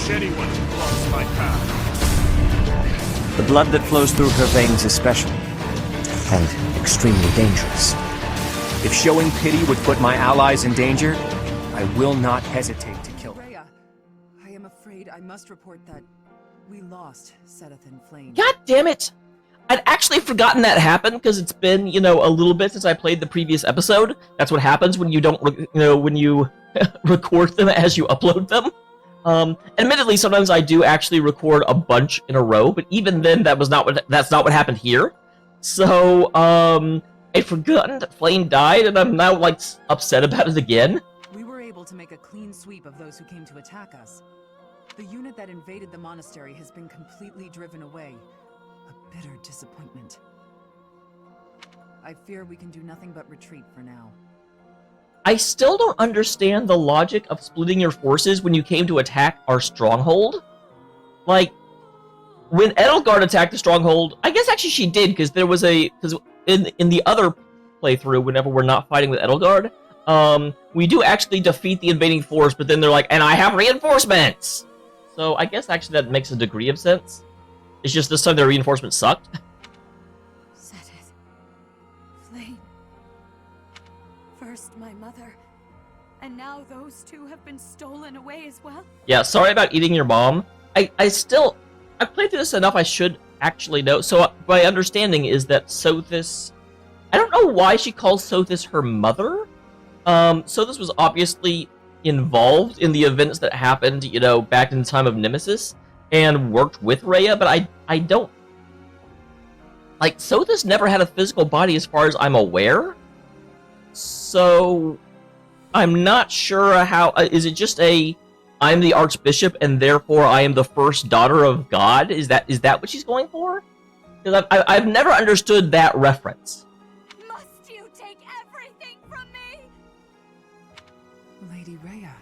wish anyone to cross my path. The blood that flows through her veins is special, and extremely dangerous. If showing pity would put my allies in danger, I will not hesitate to kill them. Rhea, I am afraid I must report that we lost Seteth in Flame. God damn it! I'd actually forgotten that happened because it's been, you know, a little bit since I played the previous episode. That's what happens when you don't, you know, when you record them as you upload them. Admittedly, sometimes I do actually record a bunch in a row, but even then, that's not what happened here. So, I'd forgotten that Flame died, and I'm now, like, upset about it again. We were able to make a clean sweep of those who came to attack us. The unit that invaded the monastery has been completely driven away. A bitter disappointment. I fear we can do nothing but retreat for now. I still don't understand the logic of splitting your forces when you came to attack our stronghold. Like, when Edelgard attacked the stronghold, I guess actually she did, because there was because in the other playthrough, whenever we're not fighting with Edelgard, we do actually defeat the invading force, but then they're like, and I have reinforcements! So I guess actually that makes a degree of sense. It's just this time their reinforcements sucked. Seteth. Flame. First my mother, and now those two have been stolen away as well? Yeah, sorry about eating your mom. I've played through this enough, I should actually know. So my understanding is that Sothis, I don't know why she calls Sothis her mother. Sothis was obviously involved in the events that happened, you know, back in the time of Nemesis, and worked with Rhea, but I don't... Like, Sothis never had a physical body as far as I'm aware, so I'm not sure how... is it just I'm the Archbishop, and therefore I am the first daughter of God? Is that what she's going for? Because I've never understood that reference. Must you take everything from me? Lady Rhea.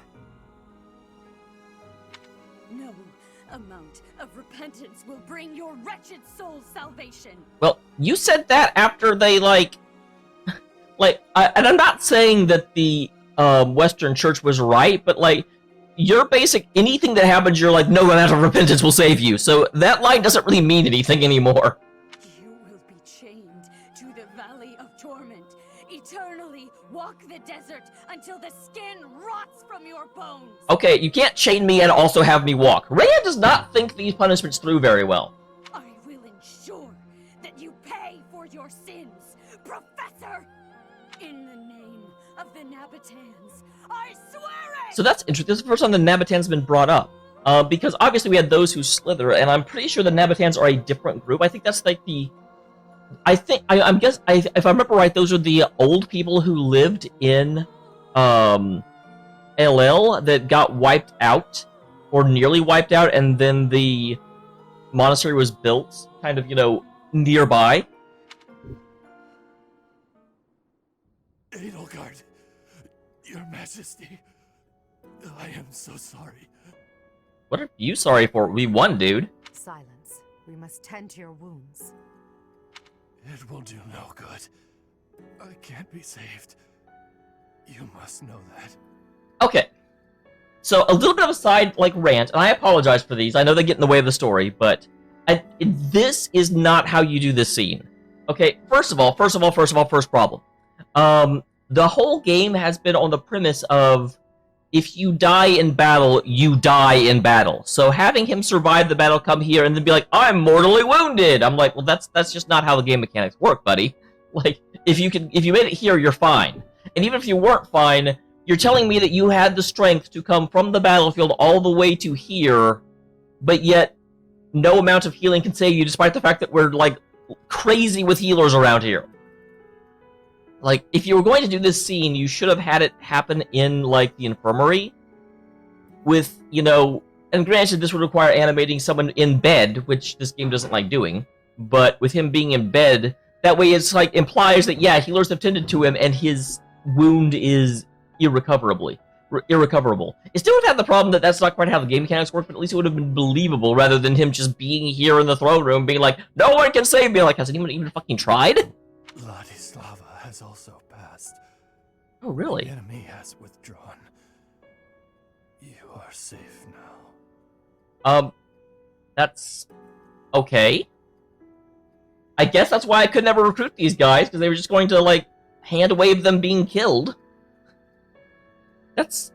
No amount of repentance will bring your wretched soul salvation. Well, you said that after they, and I'm not saying that the Western Church was right, but, like, your basic, anything that happens, you're like, no amount of repentance will save you. So that line doesn't really mean anything anymore. You will be chained to the Valley of Torment. Eternally walk the desert until the skin rots from your bones. Okay, you can't chain me and also have me walk. Rhea does not think these punishments through very well. I will ensure that you pay for your sins, Professor! In the name of the Nabatans, I swear it! So that's interesting. This is the first time the Nabatans have been brought up. Because obviously we had those who slither, and I'm pretty sure the Nabatans are a different group. I think that's like the... if I remember right, those are the old people who lived in LL that got wiped out, or nearly wiped out, and then the monastery was built kind of, you know, nearby. Edelgard, Your Majesty, I am so sorry. What are you sorry for? We won, dude. Silence. We must tend to your wounds. It will do no good. I can't be saved. You must know that. Okay. So, a little bit of a side, rant, and I apologize for these. I know they get in the way of the story, but this is not how you do this scene. Okay, first problem. The whole game has been on the premise of, if you die in battle, you die in battle. So having him survive the battle, come here, and then be like, I'm mortally wounded! I'm like, well, that's just not how the game mechanics work, buddy. Like, if you made it here, you're fine. And even if you weren't fine, you're telling me that you had the strength to come from the battlefield all the way to here, but yet no amount of healing can save you, despite the fact that we're, crazy with healers around here. Like, if you were going to do this scene, you should have had it happen in, the infirmary. With, and granted, this would require animating someone in bed, which this game doesn't like doing. But with him being in bed, that way it's, implies that, yeah, healers have tended to him, and his wound is irrecoverable. It still would have the problem that that's not quite how the game mechanics work, but at least it would have been believable, rather than him just being here in the throne room, being like, no one can save me! Like, has anyone even fucking tried? Ladislava has also passed. Oh, really? The enemy has withdrawn. You are safe now. That's okay. I guess that's why I could never recruit these guys, because they were just going to, like, hand-wave them being killed. That's...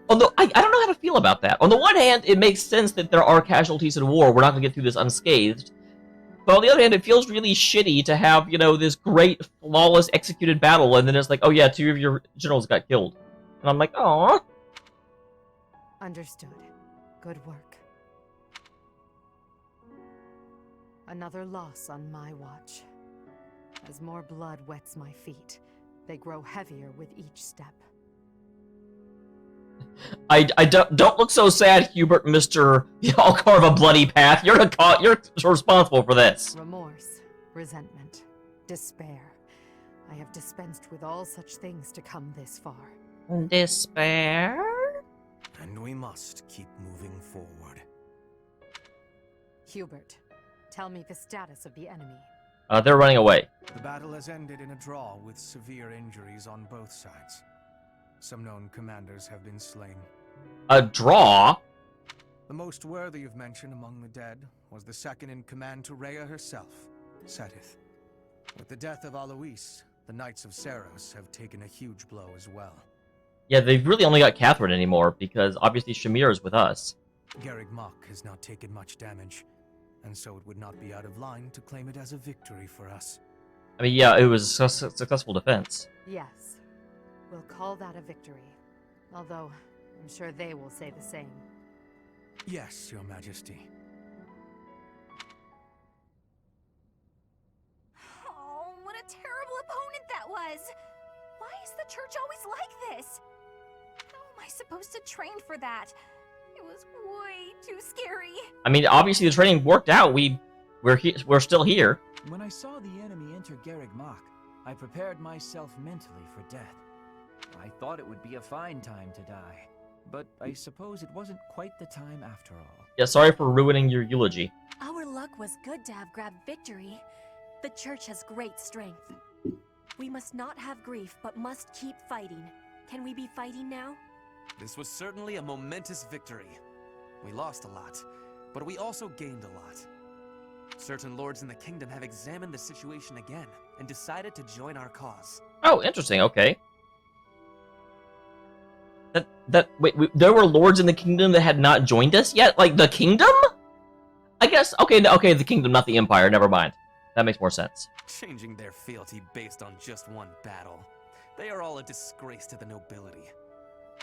Although, I don't know how to feel about that. On the one hand, it makes sense that there are casualties in war. We're not going to get through this unscathed. But on the other hand, it feels really shitty to have, you know, this great, flawless, executed battle, and then it's like, oh yeah, 2 of your generals got killed. And I'm like, oh. Understood. Good work. Another loss on my watch. As more blood wets my feet, they grow heavier with each step. I don't look so sad, Hubert, Mr. I'll carve a bloody path. You're responsible for this. Remorse, resentment, despair. I have dispensed with all such things to come this far. Despair? And we must keep moving forward. Hubert, tell me the status of the enemy. They're running away. The battle has ended in a draw with severe injuries on both sides. Some known commanders have been slain. A draw? The most worthy of mention among the dead was the second in command to Rhea herself, Setith. With the death of Alois, the Knights of Seros have taken a huge blow as well. Yeah, they've really only got Catherine anymore, because obviously Shamir is with us. Garrig Mach has not taken much damage, and so it would not be out of line to claim it as a victory for us. I mean, yeah, it was a successful defense. Yes, we'll call that a victory. Although, I'm sure they will say the same. Yes, Your Majesty. Oh, what a terrible opponent that was! Why is the church always like this? How am I supposed to train for that? It was way too scary. I mean, obviously the training worked out. We're still here. When I saw the enemy enter Garrig Mach, I prepared myself mentally for death. I thought it would be a fine time to die, but I suppose it wasn't quite the time after all. Yeah, sorry for ruining your eulogy. Our luck was good to have grabbed victory. The church has great strength. We must not have grief, but must keep fighting. Can we be fighting now? This was certainly a momentous victory. We lost a lot, but we also gained a lot. Certain lords in the kingdom have examined the situation again and decided to join our cause. Oh, interesting, okay. Wait, there were lords in the kingdom that had not joined us yet? Like, the kingdom? I guess, okay, the kingdom, not the empire, never mind. That makes more sense. Changing their fealty based on just one battle. They are all a disgrace to the nobility.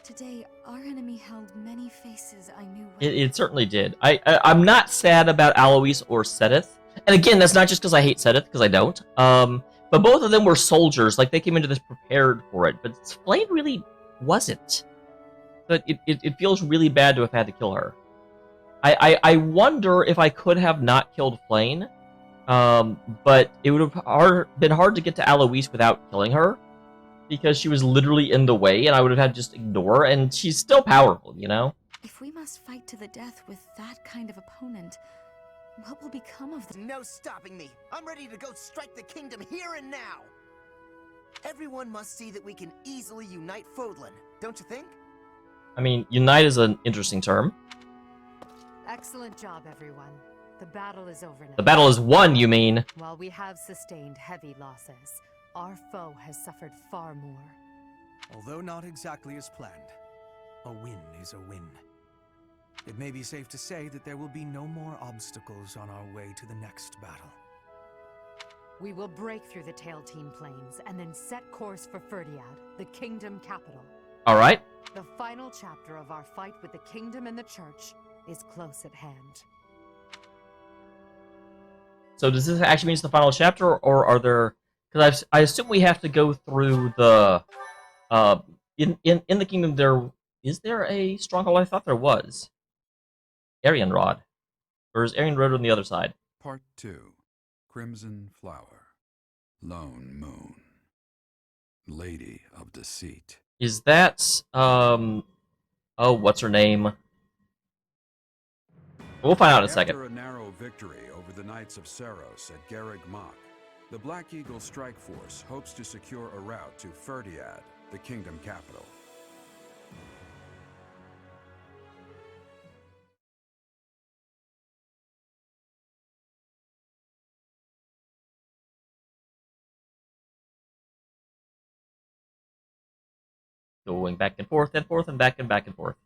Today, our enemy held many faces I knew well. It certainly did. I'm not sad about Alois or Setith. And again, that's not just because I hate Setith, because I don't. But both of them were soldiers, like they came into this prepared for it. But Flame really wasn't. But it feels really bad to have had to kill her. I wonder if I could have not killed Flame. But it would have been hard to get to Alois without killing her. Because she was literally in the way, and I would have had to just ignore her, and she's still powerful, you know? If we must fight to the death with that kind of opponent, what will become of the... No stopping me! I'm ready to go strike the kingdom here and now! Everyone must see that we can easily unite Fodlan, don't you think? I mean, unite is an interesting term. Excellent job, everyone. The battle is over now. The battle is won, you mean? While we have sustained heavy losses, our foe has suffered far more. Although not exactly as planned, a win is a win. It may be safe to say that there will be no more obstacles on our way to the next battle. We will break through the Tail Team Plains and then set course for Ferdiad, the kingdom capital. Alright. The final chapter of our fight with the kingdom and the church is close at hand. So does this actually mean it's the final chapter, or are there... Because I assume we have to go through the... In the kingdom there... Is there a stronghold? I thought there was. Arianrod. Or is Arianrod on the other side? Part 2. Crimson Flower. Lone Moon. Lady of Deceit. Is that... Oh, what's her name? We'll find out in a second. After a narrow victory over the Knights of Seros at Garrig Mach, the Black Eagle Strike Force hopes to secure a route to Ferdiad, the kingdom capital. Going back and forth and forth and back and forth.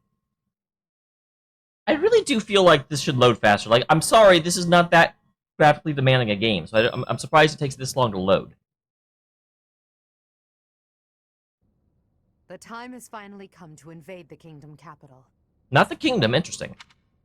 I really do feel like this should load faster. Like, I'm sorry, this is not that graphically demanding a game, so I'm surprised it takes this long to load. The time has finally come to invade the kingdom capital. Not the kingdom, interesting.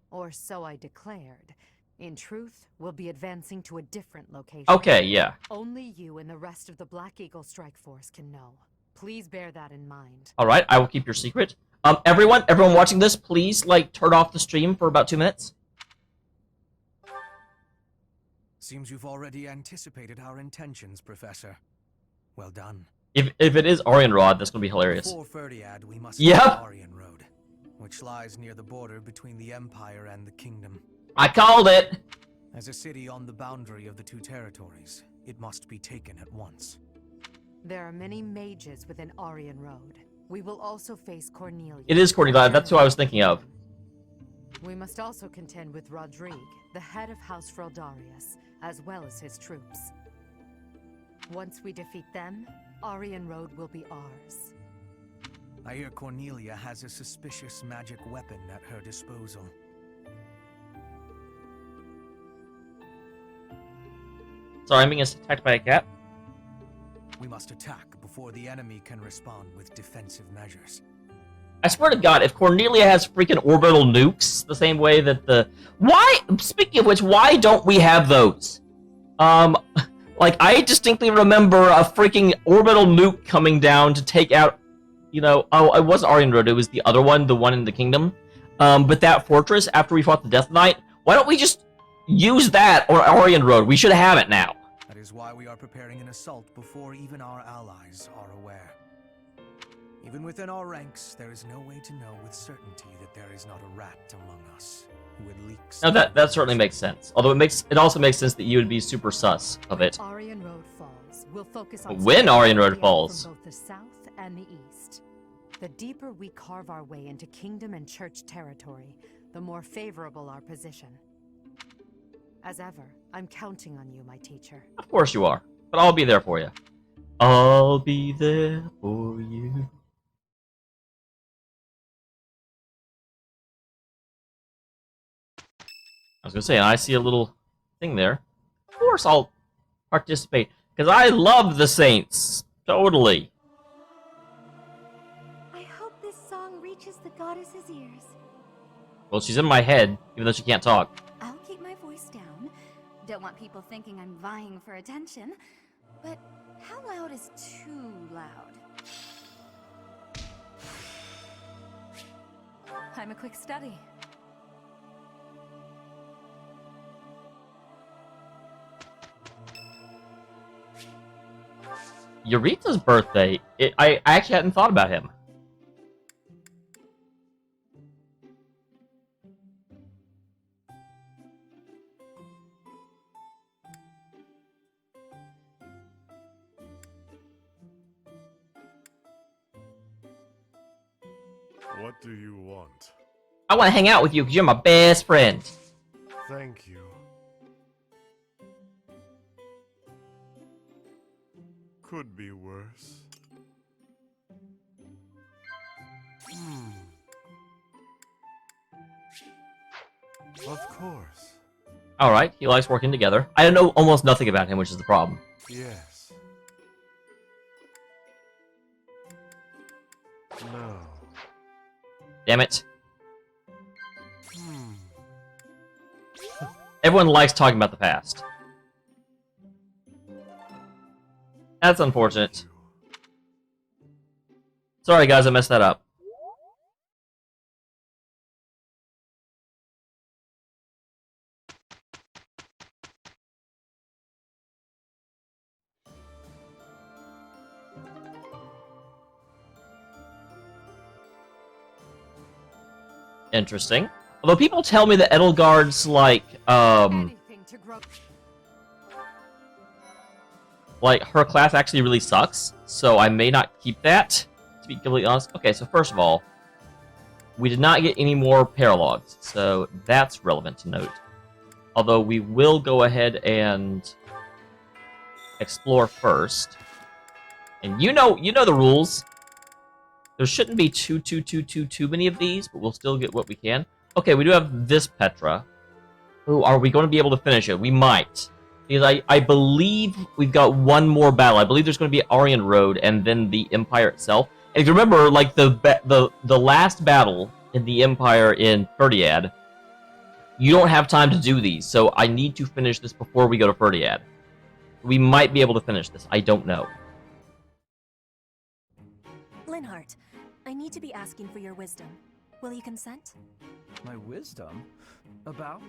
Or so I declared. In truth, we'll be advancing to a different location. Okay, yeah. Only you and the rest of the Black Eagle Strike Force can know. Please bear that in mind. Alright, I will keep your secret. Everyone watching this, please, like, turn off the stream for about 2 minutes. Seems you've already anticipated our intentions, Professor. Well done. If it is Arianrod, that's gonna be hilarious. Before Ferdiad, we must Yep. find Arian Road, which lies near the border between the Empire and the Kingdom. I called it! As a city on the boundary of the two territories, it must be taken at once. There are many mages within Arian Road. We will also face Cornelia. It is Cornelia, that's who I was thinking of. We must also contend with Rodrigue, the head of House Fraldarius, as well as his troops. Once we defeat them, Arian Road will be ours. I hear Cornelia has a suspicious magic weapon at her disposal. Sorry, I'm being attacked by a cat. We must attack before the enemy can respond with defensive measures. I swear to God, if Cornelia has freaking orbital nukes, the same way that the... Why? Speaking of which, why don't we have those? Like, I distinctly remember a freaking orbital nuke coming down to take out, you know... Oh, it wasn't Arian Road, it was the other one, the one in the kingdom. But that fortress, after we fought the Death Knight, why don't we just use that, or Arian Road? We should have it now. That is why we are preparing an assault before even our allies are aware. Even within our ranks, there is no way to know with certainty that there is not a rat among us who would leak. Now that certainly makes sense. Although it also makes sense that you would be super sus of it. Arian Road falls. We'll focus on When Arian Road falls. from both the south and the east. The deeper we carve our way into kingdom and church territory, the more favorable our position. As ever, I'm counting on you, my teacher. Of course you are. But I'll be there for you. I'll be there for you. I was gonna say, I see a little thing there. Of course I'll participate. Because I love the Saints. Totally. I hope this song reaches the goddess's ears. Well, she's in my head, even though she can't talk. I'll keep my voice down. Don't want people thinking I'm vying for attention. But how loud is too loud? I'm a quick study. Eureka's birthday, I actually hadn't thought about him. What do you want? I want to hang out with you because you're my best friend. Thank you. Could be worse. Of course. Alright, he likes working together. I know almost nothing about him, which is the problem. Yes. No. Damn it. Everyone likes talking about the past. That's unfortunate. Sorry guys, I messed that up. Interesting. Although people tell me that Edelgard's like her class actually really sucks, so I may not keep that, to be completely honest. Okay, so first of all, we did not get any more paralogs, so that's relevant to note. Although we will go ahead and explore first. And you know the rules. There shouldn't be too many of these, but we'll still get what we can. Okay, we do have this Petra. Ooh, are we going to be able to finish it? We might. Because I believe we've got one more battle. I believe there's going to be Aryan Road and then the Empire itself. And if you remember, like, the last battle in the Empire in Ferdiad, you don't have time to do these, so I need to finish this before we go to Ferdiad. We might be able to finish this. I don't know. Linhardt, I need to be asking for your wisdom. Will you consent? My wisdom? About?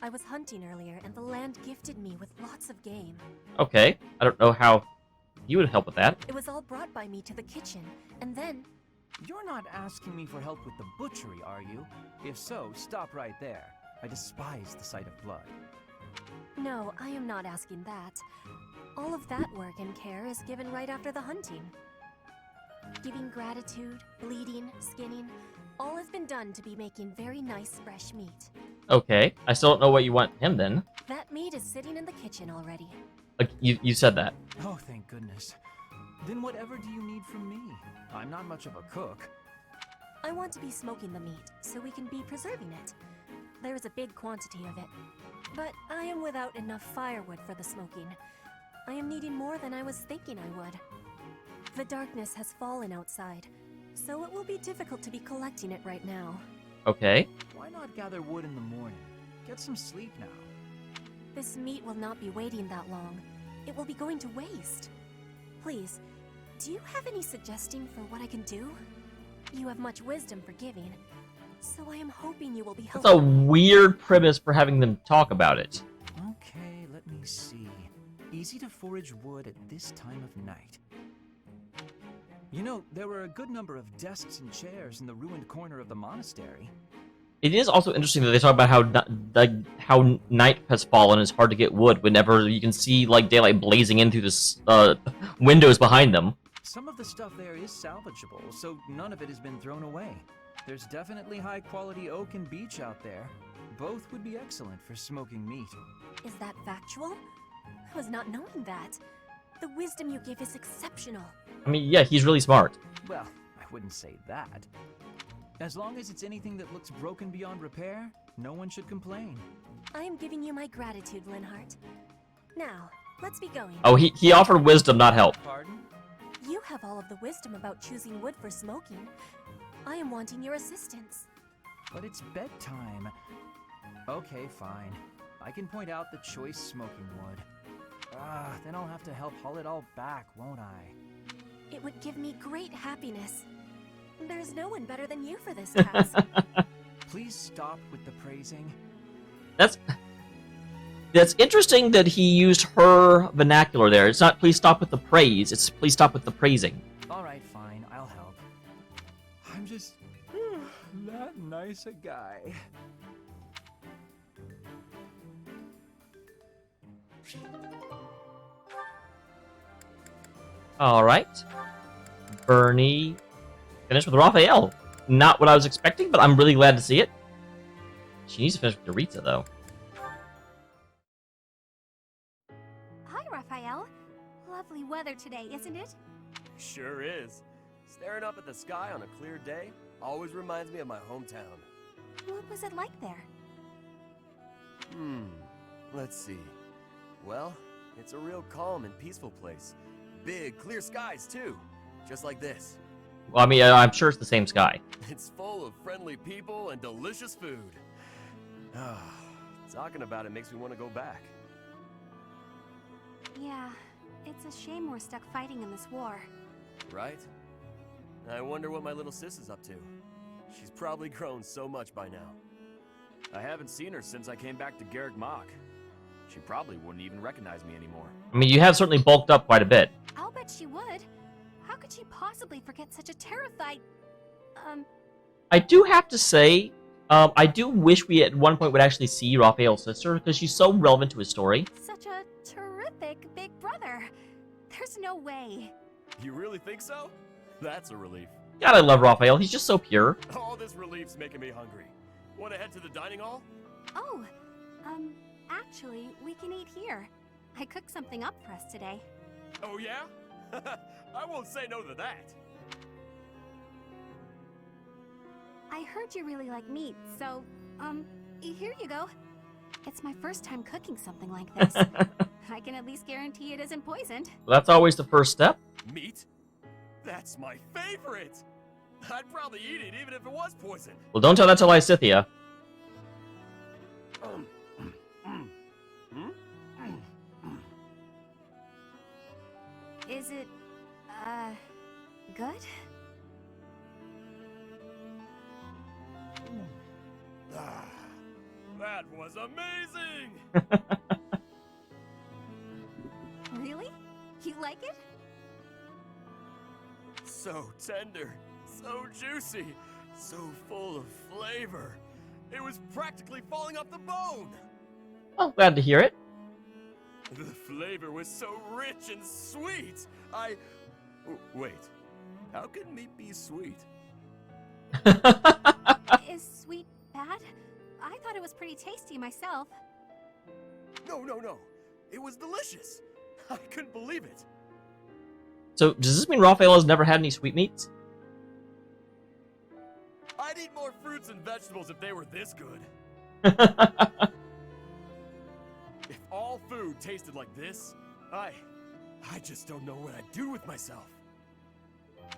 I was hunting earlier, and the land gifted me with lots of game. Okay. I don't know how you would help with that. It was all brought by me to the kitchen, and then... You're not asking me for help with the butchery, are you? If so, stop right there. I despise the sight of blood. No, I am not asking that. All of that work and care is given right after the hunting. Giving gratitude, bleeding, skinning, all has been done to be making very nice fresh meat. Okay. I still don't know what you want him then. That meat is sitting in the kitchen already. Like, you said that. Oh, thank goodness. Then whatever do you need from me? I'm not much of a cook. I want to be smoking the meat, so we can be preserving it. There is a big quantity of it. But I am without enough firewood for the smoking. I am needing more than I was thinking I would. The darkness has fallen outside, so it will be difficult to be collecting it right now. Okay. Why not gather wood in the morning? Get some sleep now. This meat will not be waiting that long. It will be going to waste. Please, do you have any suggesting for what I can do? You have much wisdom for giving, so I am hoping you will be helpful. That's a weird premise for having them talk about it. Okay, let me see. Easy to forage wood at this time of night. You know, there were a good number of desks and chairs in the ruined corner of the monastery. It is also interesting that they talk about how night has fallen and it's hard to get wood whenever you can see like daylight blazing in through the windows behind them. Some of the stuff there is salvageable, so none of it has been thrown away. There's definitely high-quality oak and beech out there. Both would be excellent for smoking meat. Is that factual? I was not knowing that. The wisdom you give is exceptional. I mean, yeah, he's really smart. Well, I wouldn't say that. As long as it's anything that looks broken beyond repair, no one should complain. I am giving you my gratitude, Linhardt. Now, let's be going. Oh, he offered wisdom, not help. Pardon? You have all of the wisdom about choosing wood for smoking. I am wanting your assistance. But it's bedtime. Okay, fine. I can point out the choice smoking wood. Then I'll have to help haul it all back, won't I? It would give me great happiness. There's no one better than you for this task. Please stop with the praising. That's interesting that he used her vernacular there. It's not please stop with the praise, it's please stop with the praising. Alright, fine, I'll help. I'm just that nice a guy. Alright. Bernie finished with Raphael. Not what I was expecting, but I'm really glad to see it. She needs to finish with Doritza, though. Hi, Raphael. Lovely weather today, isn't it? Sure is. Staring up at the sky on a clear day always reminds me of my hometown. What was it like there? Let's see. Well, it's a real calm and peaceful place. Big, clear skies, too. Just like this. Well, I mean, I'm sure it's the same sky. It's full of friendly people and delicious food. Talking about it makes me want to go back. Yeah, it's a shame we're stuck fighting in this war. Right? I wonder what my little sis is up to. She's probably grown so much by now. I haven't seen her since I came back to Garrick Mach. She probably wouldn't even recognize me anymore. I mean, you have certainly bulked up quite a bit. I'll bet she would. How could she possibly forget such a terrified... I do have to say, I do wish we at one point would actually see Raphael's sister, because she's so relevant to his story. Such a terrific big brother. There's no way. You really think so? That's a relief. God, I love Raphael. He's just so pure. All this relief's making me hungry. Want to head to the dining hall? Oh, actually, we can eat here. I cooked something up for us today. Oh, yeah? I won't say no to that. I heard you really like meat, so, here you go. It's my first time cooking something like this. I can at least guarantee it isn't poisoned. Well, that's always the first step. Meat? That's my favorite! I'd probably eat it even if it was poisoned. Well, don't tell that to Lysithea. Is it, good? Ah, that was amazing! Really? You like it? So tender, so juicy, so full of flavor. It was practically falling off the bone! Oh, glad to hear it. The flavor was so rich and sweet! Wait, how can meat be sweet? Is sweet bad? I thought it was pretty tasty myself. No. It was delicious! I couldn't believe it! So, does this mean Raphael has never had any sweetmeats? I'd eat more fruits and vegetables if they were this good. If all food tasted like this, I just don't know what I'd do with myself.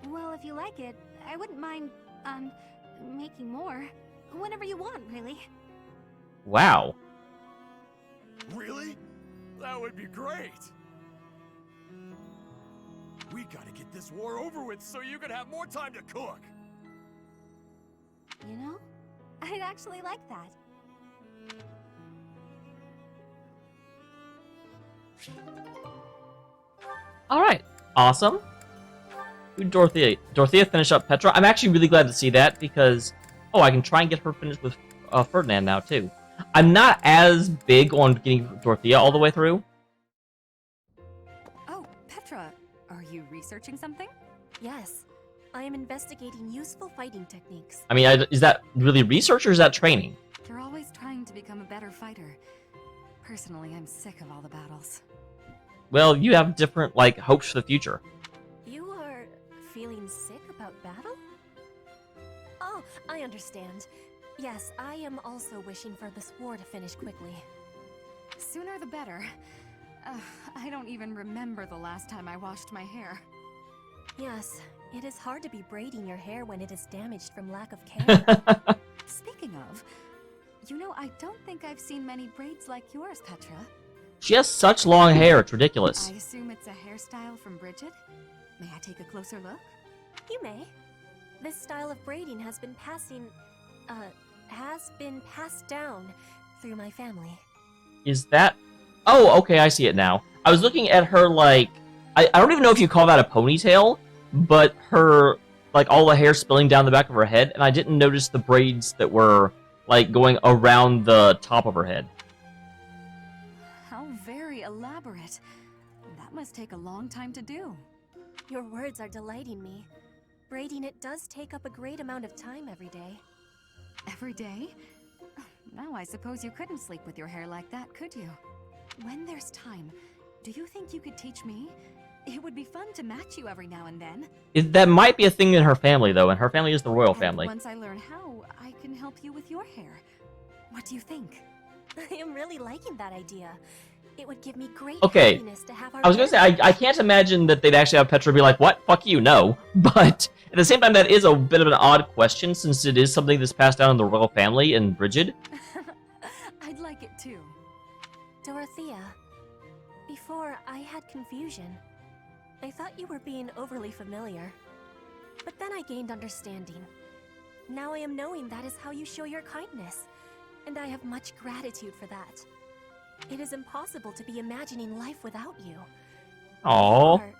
Well, if you like it, I wouldn't mind, making more. Whenever you want, really. Wow. Really? That would be great! We gotta get this war over with so you can have more time to cook! You know, I'd actually like that. Alright, awesome. Dorothea finish up Petra. I'm actually really glad to see that because, oh, I can try and get her finished with Ferdinand now, too. I'm not as big on getting Dorothea all the way through. Oh, Petra, are you researching something? Yes, I am investigating useful fighting techniques. I mean, is that really research or is that training? You're always trying to become a better fighter. Personally, I'm sick of all the battles. Well, you have different, like, hopes for the future. You are feeling sick about battle? Oh, I understand. Yes, I am also wishing for this war to finish quickly. Sooner the better. I don't even remember the last time I washed my hair. Yes, it is hard to be braiding your hair when it is damaged from lack of care. Speaking of, you know, I don't think I've seen many braids like yours, Petra. She has such long hair, it's ridiculous. I assume it's a hairstyle from Bridget? May I take a closer look? You may. This style of braiding has been passed down through my family. Is that... Oh, okay, I see it now. I was looking at her, like... I don't even know if you call that a ponytail, but her, like, all the hair spilling down the back of her head, and I didn't notice the braids that were, like, going around the top of her head. How very elaborate. That must take a long time to do. Your words are delighting me. Braiding it does take up a great amount of time every day. Every day? Now I suppose you couldn't sleep with your hair like that, could you? When there's time, do you think you could teach me? It would be fun to match you every now and then. That might be a thing in her family, though, and her family is the royal family. Once I learn how, I can help you with your hair. What do you think? I am really liking that idea. It would give me great Okay, happiness to have our I was gonna say, I can't imagine that they'd actually have Petra be like, what? Fuck you, no. But at the same time, that is a bit of an odd question, since it is something that's passed down in the royal family in Brigid. I'd like it too. Dorothea, before I had confusion. I thought you were being overly familiar. But then I gained understanding. Now I am knowing that is how you show your kindness, and I have much gratitude for that. It is impossible to be imagining life without you. Aww. You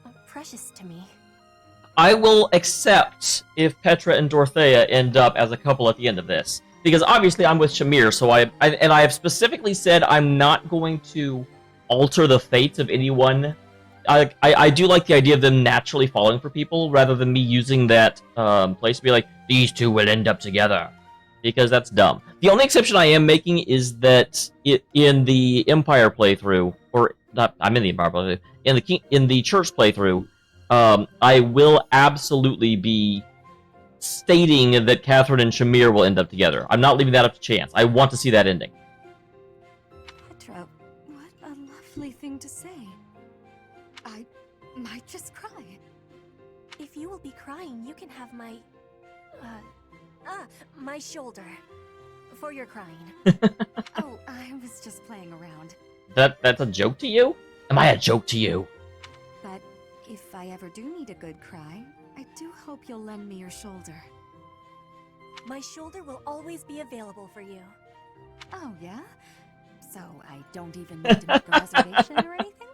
are precious to me. I will accept if Petra and Dorothea end up as a couple at the end of this. Because obviously I'm with Shamir, so I have specifically said I'm not going to alter the fates of anyone. I do like the idea of them naturally falling for people, rather than me using that place to be like, these two will end up together. Because that's dumb. The only exception I am making is that in the Empire playthrough, or not, I'm in the Empire playthrough, in the Church playthrough, I will absolutely be stating that Catherine and Shamir will end up together. I'm not leaving that up to chance. I want to see that ending. Petra, what a lovely thing to say. I might just cry. If you will be crying, you can have my... my shoulder. For your crying. Oh, I was just playing around. That's a joke to you? Am I a joke to you? But if I ever do need a good cry, I do hope you'll lend me your shoulder. My shoulder will always be available for you. Oh, yeah? So I don't even need to make a reservation or anything?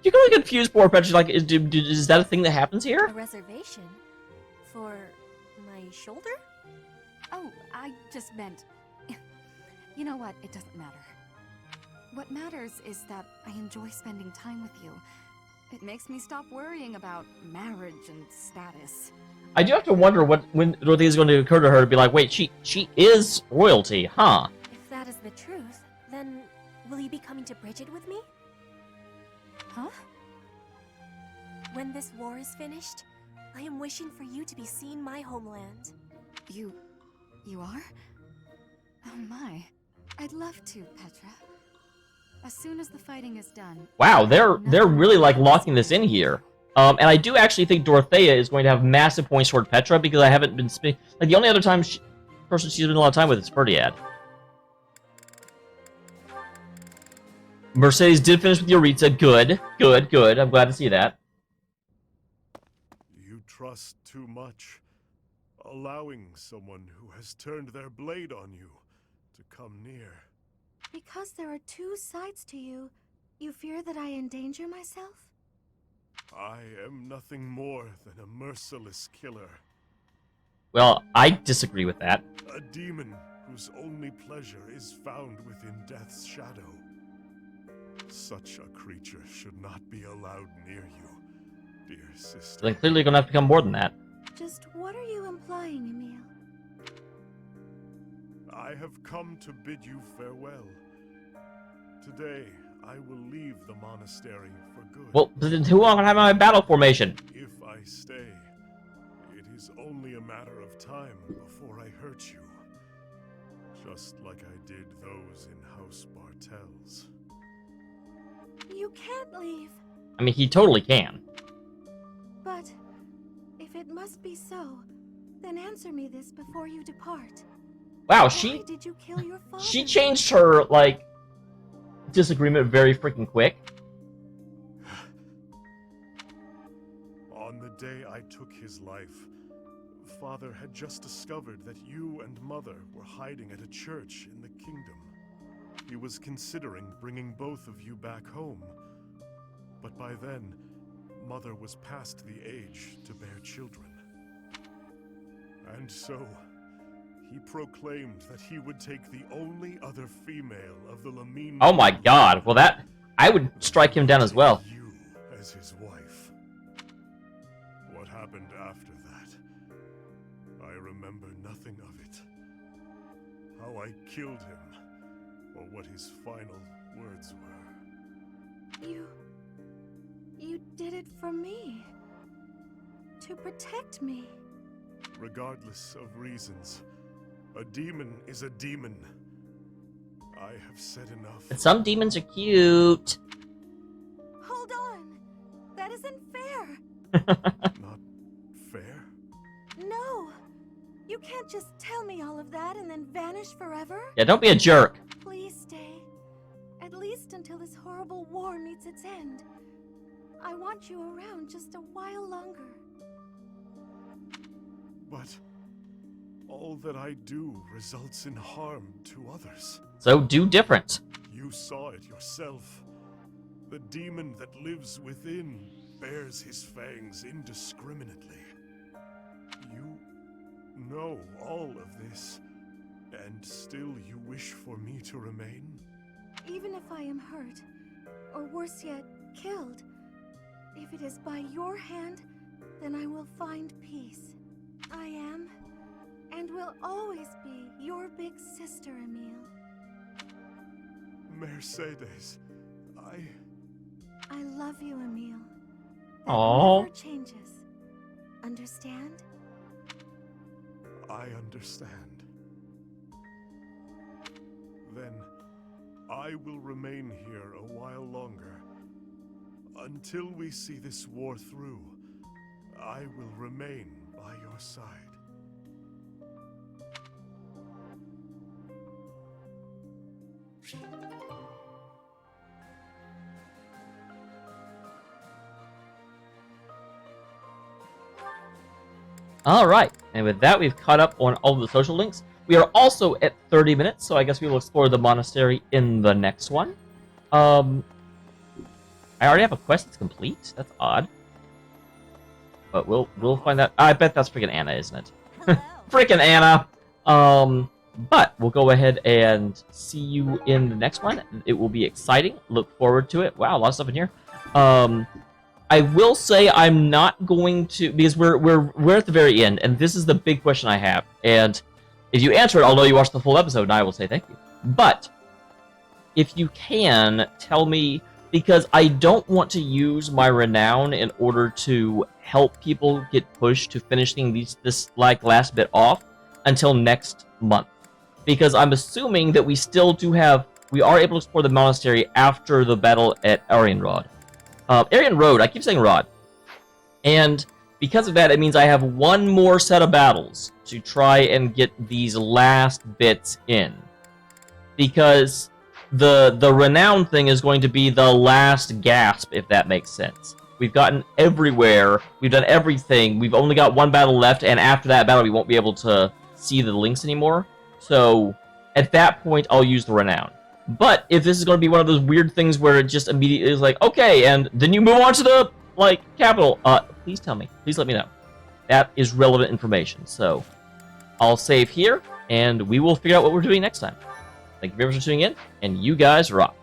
You're gonna confuse poor Petra. Like, is that a thing that happens here? A reservation? For my shoulder? Oh, I just meant... You know what? It doesn't matter. What matters is that I enjoy spending time with you. It makes me stop worrying about marriage and status. I do have to wonder when is going to occur to her to be like, wait, she is royalty, huh? If that is the truth, then will you be coming to Bridget with me? Huh? When this war is finished, I am wishing for you to be seeing my homeland. You are? Oh my. I'd love to, Petra. As soon as the fighting is done. Wow, they're really like locking this in here. And I do actually think Dorothea is going to have massive points toward Petra because I haven't been like the only other person she's been a lot of time with is Ferdiad. Mercedes did finish with Yuritsa. Good. I'm glad to see that. You trust too much, allowing someone who has turned their blade on you to come near. Because there are two sides to you, you fear that I endanger myself? I am nothing more than a merciless killer. Well, I disagree with that. A demon whose only pleasure is found within death's shadow. Such a creature should not be allowed near you, dear sister. Then clearly you're going to have to become more than that. Just what are you implying, Emil? I have come to bid you farewell. Today, I will leave the monastery for good. Well, then who am I going to have my battle formation? If I stay, it is only a matter of time before I hurt you. Just like I did those in House Bartels. You can't leave. I mean, he totally can. But if it must be so, then answer me this before you depart. Wow, Why did you kill your father? she changed her, like, disagreement very freaking quick. On the day I took his life, Father had just discovered that you and Mother were hiding at a church in the kingdom. He was considering bringing both of you back home. But by then, Mother was past the age to bear children. And so, he proclaimed that he would take the only other female of the Lamine... Oh my god, well that... I would strike him down as well. You as his wife. What happened after that? I remember nothing of it. How I killed him, or what his final words were. You did it for me. To protect me. Regardless of reasons, a demon is a demon. I have said enough. And some demons are cute. Hold on! That isn't fair! Not fair? No! You can't just tell me all of that and then vanish forever. Yeah, don't be a jerk. Please stay. At least until this horrible war meets its end. I want you around just a while longer. But all that I do results in harm to others. So do different. You saw it yourself. The demon that lives within bears his fangs indiscriminately. You know all of this, and still you wish for me to remain? Even if I am hurt, or worse yet, killed, if it is by your hand, then I will find peace. I am, and will always be, your big sister, Emil. Mercedes, I love you, Emil. That Aww. never changes. Understand? I understand. Then I will remain here a while longer. Until we see this war through, I will remain by your side. Alright, and with that we've caught up on all of the social links. We are also at 30 minutes, so I guess we will explore the monastery in the next one. I already have a quest that's complete. That's odd. But we'll find out. I bet that's freaking Anna, isn't it? Freaking Anna! But we'll go ahead and see you in the next one. It will be exciting. Look forward to it. Wow, a lot of stuff in here. I will say I'm not going to, because we're at the very end, and this is the big question I have. And if you answer it, I'll know you watched the full episode, and I will say thank you. But if you can tell me, because I don't want to use my renown in order to help people get pushed to finishing this like last bit off until next month, because I'm assuming that we are able to explore the monastery after the battle at Arianrod. Arian Road, I keep saying Rod. And because of that, it means I have one more set of battles to try and get these last bits in. Because the renown thing is going to be the last gasp, if that makes sense. We've gotten everywhere, we've done everything, we've only got one battle left, and after that battle we won't be able to see the links anymore. So, at that point, I'll use the renown. But if this is going to be one of those weird things where it just immediately is like, okay, and then you move on to the, capital, please tell me. Please let me know. That is relevant information. So, I'll save here, and we will figure out what we're doing next time. Thank you very much for tuning in, and you guys rock.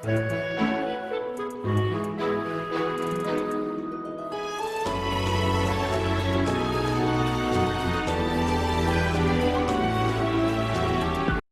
Thank you.